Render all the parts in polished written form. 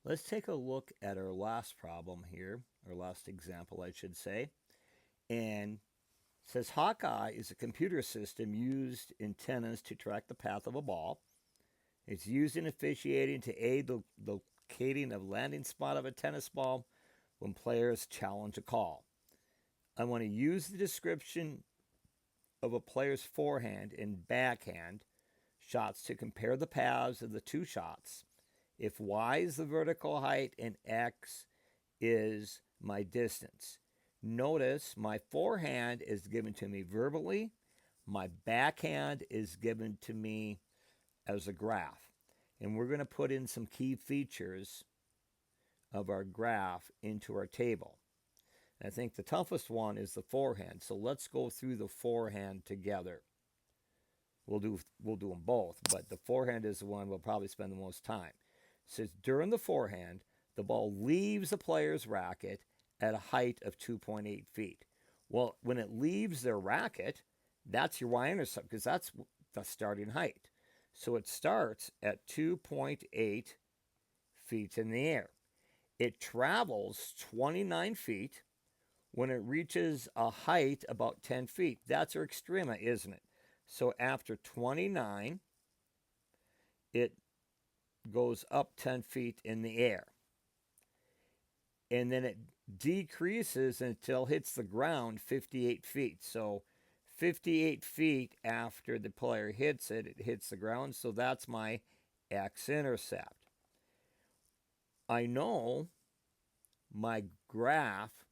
Let's take a look at our last problem here, or last example, I should say. And it says Hawkeye is a computer system used in tennis to track the path of a ball. It's used in officiating to aid the locating of landing spot of a tennis ball when players challenge a call. I want to use the description of a player's forehand and backhand shots to compare the paths of the two shots. If y is the vertical height and x is my distance. Notice my forehand is given to me verbally, my backhand is given to me as a graph. And we're going to put in some key features of our graph into our table. And I think the toughest one is the forehand. So let's go through the forehand together. We'll do them both, but the forehand is the one we'll probably spend the most time. It says during the forehand, the ball leaves the player's racket at a height of 2.8 feet. Well, when it leaves their racket, that's your y-intercept because that's the starting height. So it starts at 2.8 feet in the air. It travels 29 feet when it reaches a height about 10 feet. That's our extrema, isn't it? So after 29, it goes up 10 feet in the air. And then it decreases until it hits the ground 58 feet. So 58 feet after the player hits it, it hits the ground. So that's my x-intercept. I know my graph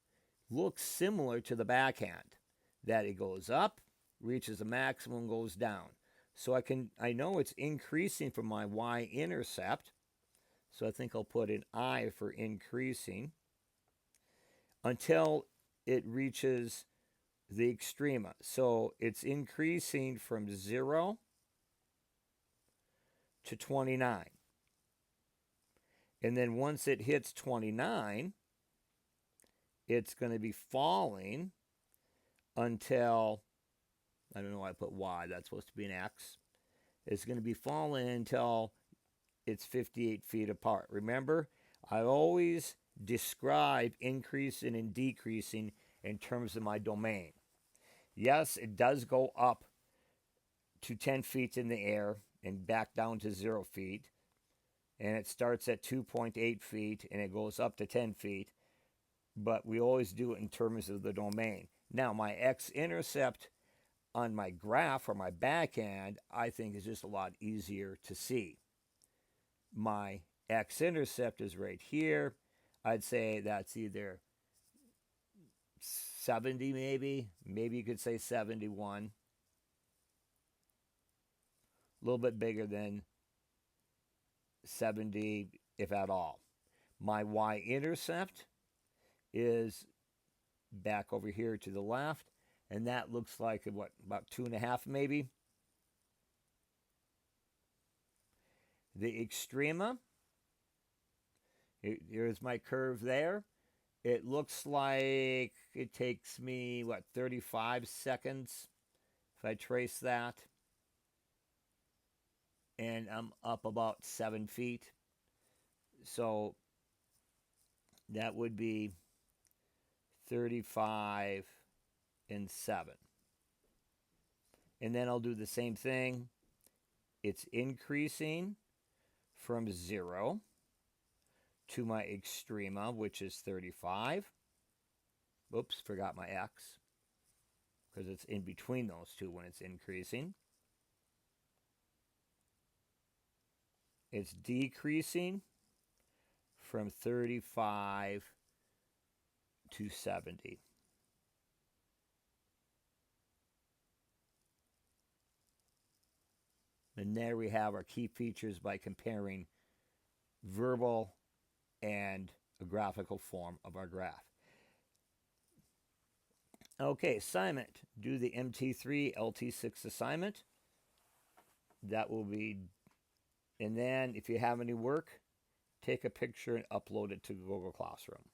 looks similar to the backhand, that it goes up, reaches a maximum, goes down. So I know it's increasing from my y-intercept. So I think I'll put an I for increasing until it reaches the extrema. So it's increasing from 0 to 29. And then once it hits 29, it's going to be falling until, I don't know why I put y, that's supposed to be an x. It's going to be falling until it's 58 feet apart. Remember, I always describe increasing and decreasing in terms of my domain. Yes, it does go up to 10 feet in the air and back down to 0 feet. And it starts at 2.8 feet and it goes up to 10 feet. But we always do it in terms of the domain. Now, my x-intercept on my graph or my backhand, I think is just a lot easier to see. My x-intercept is right here. I'd say that's either 70 maybe. Maybe you could say 71. A little bit bigger than 70, if at all. My y-intercept is back over here to the left, and that looks like what, about 2.5 maybe. The extrema, here's my curve there. It looks like it takes me, what, 35 seconds if I trace that. And I'm up about 7 feet. So that would be 35 and 7. And then I'll do the same thing. It's increasing from 0 to my extrema, which is 35. Oops, forgot my x, because it's in between those two when it's increasing. It's decreasing from 35 to 70. And there we have our key features by comparing verbal and a graphical form of our graph. Okay, assignment. Do the MT3 LT6 assignment. That will be, and then if you have any work, take a picture and upload it to Google Classroom.